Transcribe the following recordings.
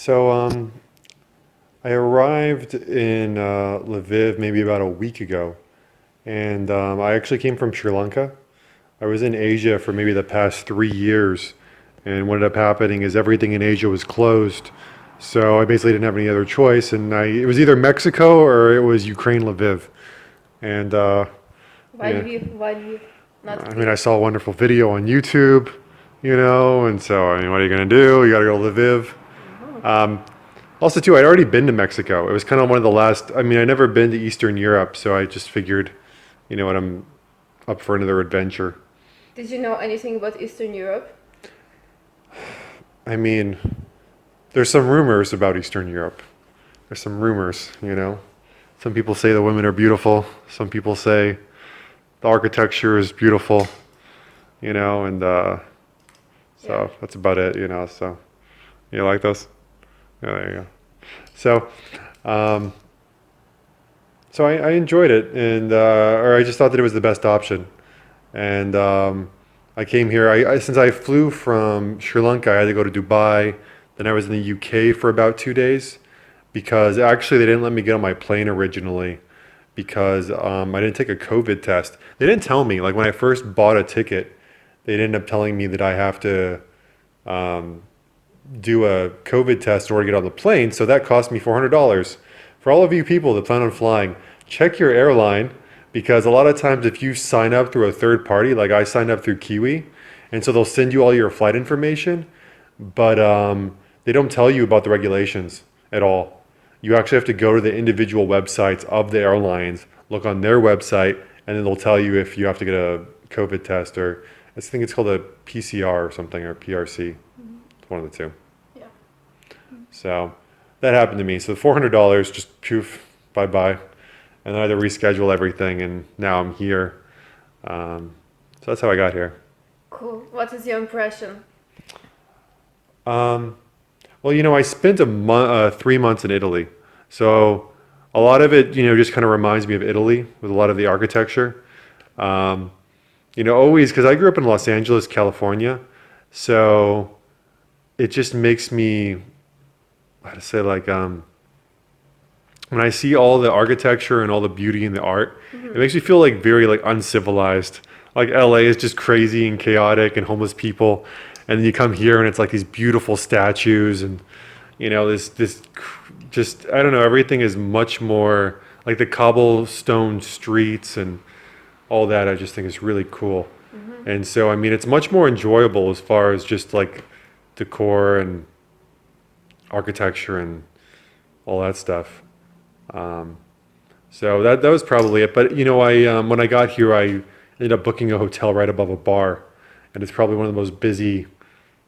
So I arrived in Lviv maybe about a week ago, and I actually came from Sri Lanka. I was in Asia for maybe the past 3 years, and what ended up happening is everything in Asia was closed. So I basically didn't have any other choice, and it was either Mexico or it was Ukraine, Lviv. And Why yeah, Lviv? Why Lviv? Not I mean, Kiev. I saw a wonderful video on YouTube, and so I mean, what are you gonna do? You gotta go to Lviv. Oh, Also, too, I'd already been to Mexico. It was kind of one of the last. I mean, I never been to Eastern Europe, so I just figured, I'm up for another adventure. did you know anything about Eastern Europe? I mean, there's some rumors about Eastern Europe. There's some rumors. Some people say the women are beautiful. Some people say the architecture is beautiful, and Yeah. so that's about it. So you like those? Yeah, there you go. So, um, so I enjoyed it, and or I just thought that it was the best option. And I came here. Since I flew from Sri Lanka, I had to go to Dubai. Then I was in the UK for about 2 days because actually they didn't let me get on my plane originally because I didn't take a COVID test. They didn't tell me. Like when I first bought a ticket, they ended up telling me that I have to do a COVID test in order to get on the plane. So that cost me $400. For all of you people that plan on flying, check your airline because a lot of times if you sign up through a third party, like I signed up through Kiwi, and so they'll send you all your flight information, but they don't tell you about the regulations at all. You actually have to go to the individual websites of the airlines, look on their website, and then they'll tell you if you have to get a COVID test or I think it's called a PCR or something or PRC. It's one of the two. Yeah. So that happened to me. So the $400 just poof, bye bye. And then I had to reschedule everything, and now I'm here. So that's how I got here. Cool. What is your impression? Um, well, I spent 3 months in Italy. So a lot of it, just kind of reminds me of Italy with a lot of the architecture. Um, always, because I grew up in Los Angeles, California. So it just makes me, how to say, like, when I see all the architecture and all the beauty and the art, it makes me feel like very like uncivilized. Like LA is just crazy and chaotic and homeless people, and then you come here and it's like these beautiful statues and this just I don't know, everything is much more like the cobblestone streets and all that. I just think is really cool, and so I mean it's much more enjoyable as far as just like decor and architecture and all that stuff. Um, so that was probably it. But I when I got here, I ended up booking a hotel right above a bar, and it's probably one of the most busy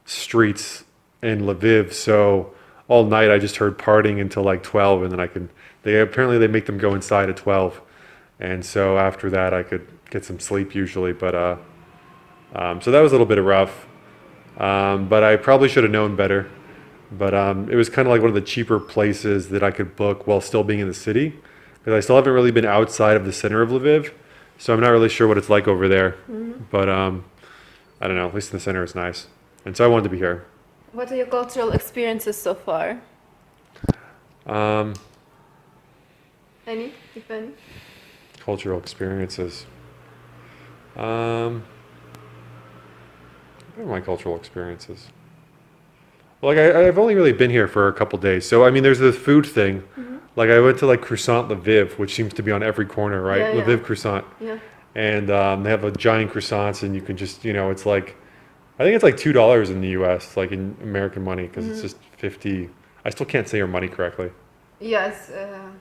streets in Lviv. So all night I just heard partying until like 12, and then they make them go inside at 12, and so after that I could get some sleep usually. But so that was a little bit rough. But I probably should have known better. But it was kind of like one of the cheaper places that I could book while still being in the city, because I still haven't really been outside of the center of Lviv, so I'm not really sure what it's like over there. But I don't know. At least in the center is nice, and so I wanted to be here. What are your cultural experiences so far? Um, Any, if any? Cultural experiences. Um, what are my cultural experiences? Well, like I've only really been here for a couple days, so I mean, there's the food thing. Like I went to like Croissant Lviv, which seems to be on every corner, right? Yeah, yeah. Lviv croissant, Yeah. and they have a giant croissants, and you can just, it's like, I think it's like $2 in the U.S., like in American money, because it's just 50. I still can't say your money correctly. Yes.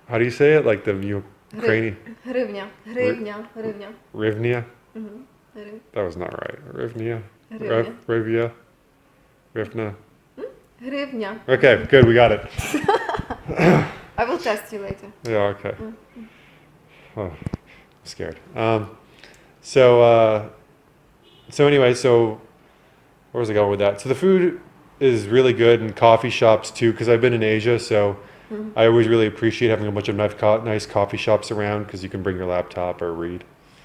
How do you say it? Like the Ukrainian Hryvnia. Hryvnia. Hryvnia. Rivnia? Hryv- That was not right. Rivnia, Hryvnia. Rivia, Rivna. Hryvnia. Okay, good, we got it. I will test you later. Yeah, okay. Oh, I'm scared. So anyway, so where was I going with that? So the food is really good, and coffee shops too, because I've been in Asia, so I always really appreciate having a bunch of nice coffee shops around because you can bring your laptop or read.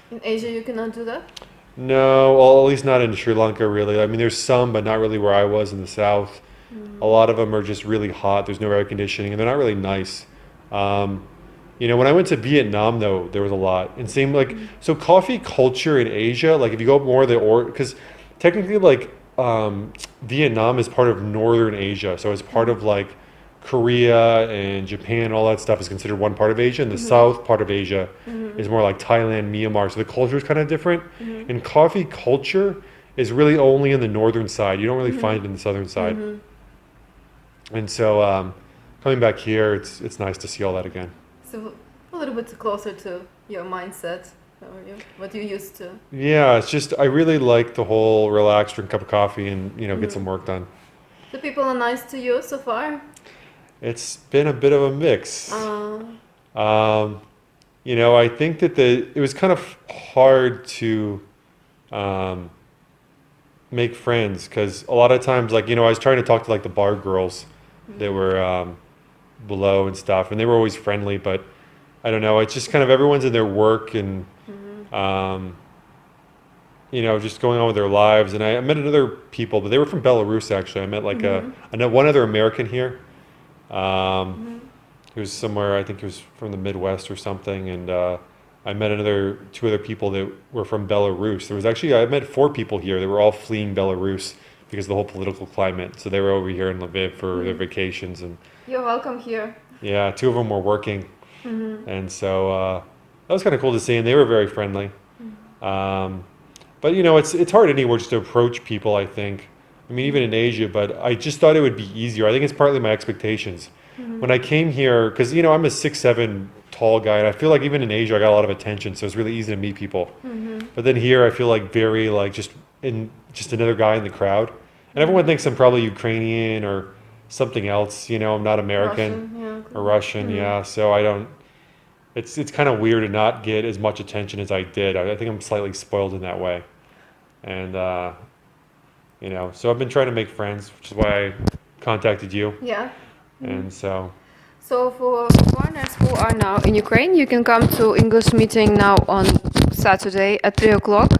In Asia, you cannot do that? No, well, at least not in Sri Lanka, really. I mean, there's some, but not really where I was in the south. A lot of them are just really hot. There's no air conditioning, and they're not really nice. When I went to Vietnam, though, there was a lot. And same so coffee culture in Asia, like if you go more because technically Vietnam is part of Northern Asia, so it's part of like Korea and Japan, all that stuff is considered one part of Asia, and the south part of Asia is more like Thailand, Myanmar. So the culture is kind of different. And coffee culture is really only in the northern side. You don't really find it in the southern side. And so coming back here, it's nice to see all that again. So a little bit closer to your mindset, what you used to. Yeah, it's just I really like the whole relax, drink a cup of coffee, and get some work done. The people are nice to you so far? It's been a bit of a mix. I think that it was kind of hard to make friends because a lot of times, I was trying to talk to the bar girls that were below and stuff, and they were always friendly, but I don't know. It's just kind of everyone's in their work and just going on with their lives. And I met other people, but they were from Belarus actually. I met I know one other American here. He was somewhere, I think he was from the Midwest or something, and I met two other people that were from Belarus. I met 4 people here. They were all fleeing Belarus because of the whole political climate. So they were over here in Lviv for their vacations. And you're welcome here. yeah, 2 of them were working. And so that was kind of cool to see, and they were very friendly. But it's hard anywhere just to approach people, I think. I mean, even in Asia, but I just thought it would be easier. I think it's partly my expectations. When I came here, because I'm a 6'7" tall guy, and I feel like even in Asia I got a lot of attention, so it's really easy to meet people. But then here I feel like very just another guy in the crowd, and everyone thinks I'm probably Ukrainian or something else. I'm not American or Russian. Yeah, so I don't. It's kind of weird to not get as much attention as I did. I think I'm slightly spoiled in that way, and so I've been trying to make friends, which is why I contacted you. Yeah. And so for foreigners who are now in Ukraine, you can come to English meeting now on Saturday at 3 o'clock.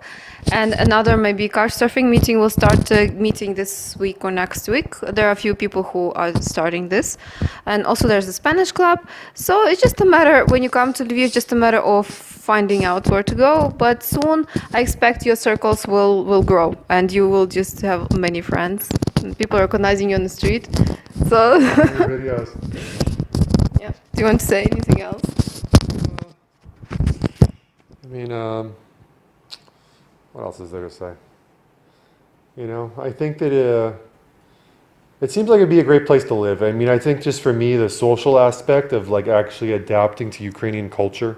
And another maybe couchsurfing meeting will start meeting this week or next week. There are a few people who are starting this. And also there's a Spanish club. So it's just a matter, when you come to Lviv, it's just a matter of finding out where to go. But soon I expect your circles will grow and you will just have many friends. And people are recognizing you on the street. So videos. Yeah. Do you want to say anything else? I mean, what else is there to say? I think that it seems like it'd be a great place to live. I mean, I think just for me, the social aspect of actually adapting to Ukrainian culture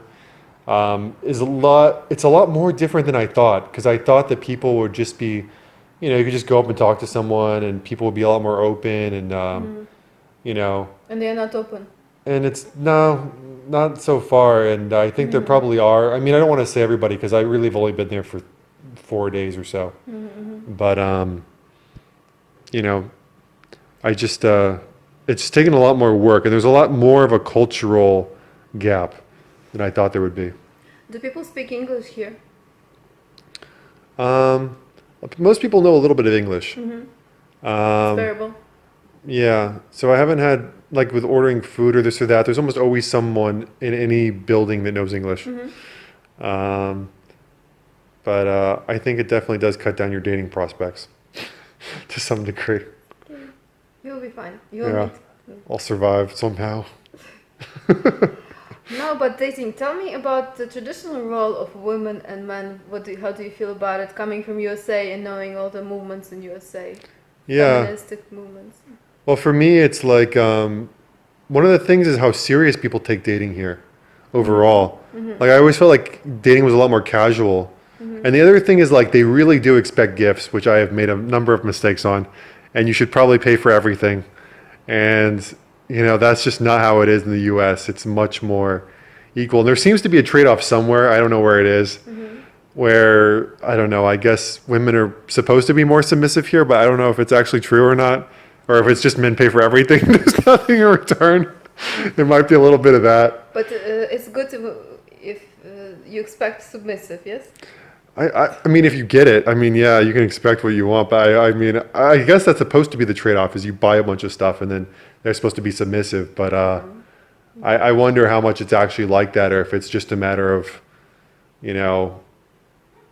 is it's a lot more different than I thought, because I thought that people would just be, you could just go up and talk to someone and people would be a lot more open and, And they're not open. And it's not so far. And I think there probably are. I mean, I don't want to say everybody because I really have only been there for 4 days or so. But, I just, it's taken a lot more work, and there's a lot more of a cultural gap than I thought there would be. Do people speak English here? Most people know a little bit of English. It's bearable. Yeah, so I haven't had, with ordering food or this or that, there's almost always someone in any building that knows English. But I think it definitely does cut down your dating prospects to some degree. You'll be fine. I'll survive somehow. No, but dating, tell me about the traditional role of women and men. How do you feel about it, coming from USA and knowing all the movements in USA? Yeah. Feministic movements. Well, for me, it's one of the things is how serious people take dating here overall. I always felt like dating was a lot more casual. And the other thing is they really do expect gifts, which I have made a number of mistakes on. And you should probably pay for everything. And, that's just not how it is in the US. It's much more equal. And there seems to be a trade-off somewhere. I don't know where it is. Where, I don't know, I guess women are supposed to be more submissive here, but I don't know if it's actually true or not. Or if it's just men pay for everything, there's nothing in return. There might be a little bit of that. But it's good if you expect submissive, yes? I mean, if you get it, I mean, yeah, you can expect what you want, but I mean, I guess that's supposed to be the trade-off is you buy a bunch of stuff and then they're supposed to be submissive, but I wonder how much it's actually like that or if it's just a matter of, you know,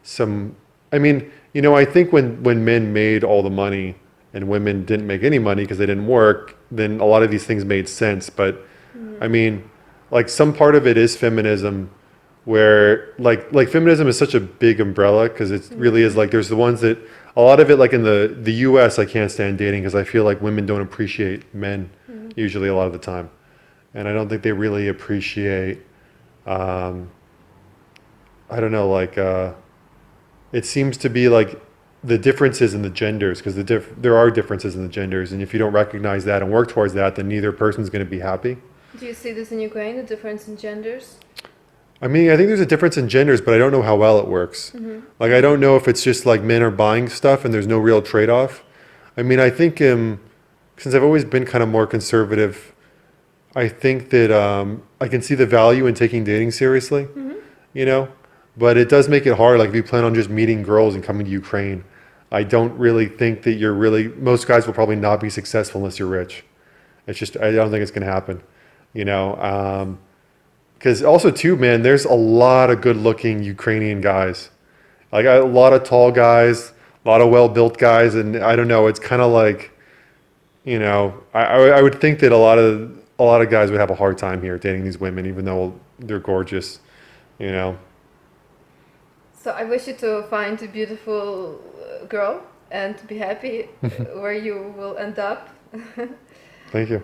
some, I mean, I think when men made all the money and women didn't make any money because they didn't work, then a lot of these things made sense. But I mean, like some part of it is feminism where like feminism is such a big umbrella because it really is like there's the ones that a lot of it like in the US I can't stand dating because I feel like women don't appreciate men usually a lot of the time. And I don't think they really appreciate um, I don't know like it seems to be like the differences in the genders because there are differences in the genders and if you don't recognize that and work towards that then neither person's going to be happy. Do you see this in Ukraine, the difference in genders? I mean, I think there's a difference in genders, but I don't know how well it works. Like, I don't know if it's just like men are buying stuff and there's no real trade-off. I mean, I think since I've always been kind of more conservative, I think that I can see the value in taking dating seriously, you know? But it does make it hard. Like, if you plan on just meeting girls and coming to Ukraine, I don't really think that most guys will probably not be successful unless you're rich. It's just, I don't think it's going to happen, you know? Because also too, man, there's a lot of good-looking Ukrainian guys, like a lot of tall guys, a lot of well-built guys, and I don't know. It's kind of like, I would think that a lot of guys would have a hard time here dating these women, even though they're gorgeous, you know. So I wish you to find a beautiful girl and to be happy where you will end up. Thank you.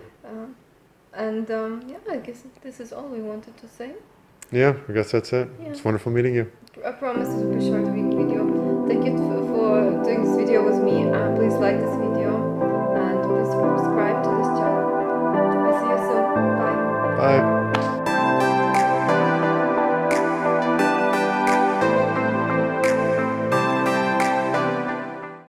And yeah, I guess this is all we wanted to say. Yeah, I guess that's it. Yeah. It's wonderful meeting you. I promise it will be a short video. Thank you for doing this video with me. Please like this video and please subscribe to this channel. I see you soon. Bye. Bye.